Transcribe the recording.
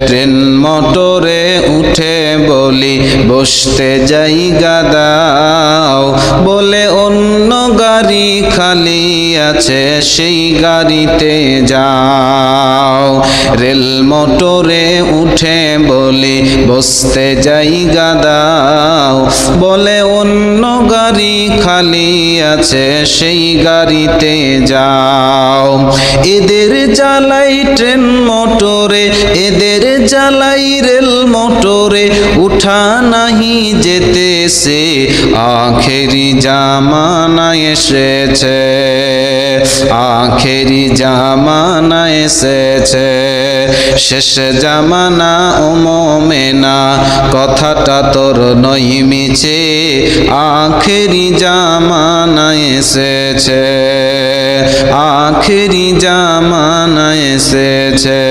Train মোটরে উঠে বলি বসতে জায়গা দাও, বলে অন্য গাড়ি খালি আছে সেই গাড়িতে যাও। রেল মোটরে উঠে বলি বসতে জায়গা দাও, বলে অন্য গাড়ি খালি আছে সেই গাড়িতে যাও। এদের জ্বালাই ট্রেন মোটরে, এদের জ্বালাই রেল মোটরে, উঠা নাহি যেতেছে, আখেরি জামানা এসেছে, আখেরি জামানা এসেছে। শেষ জামানা ও মোমেনা, কথাটা তোর নই মিছে, আখেরি জামানা এসেছে, আখেরি জামানা এসেছে।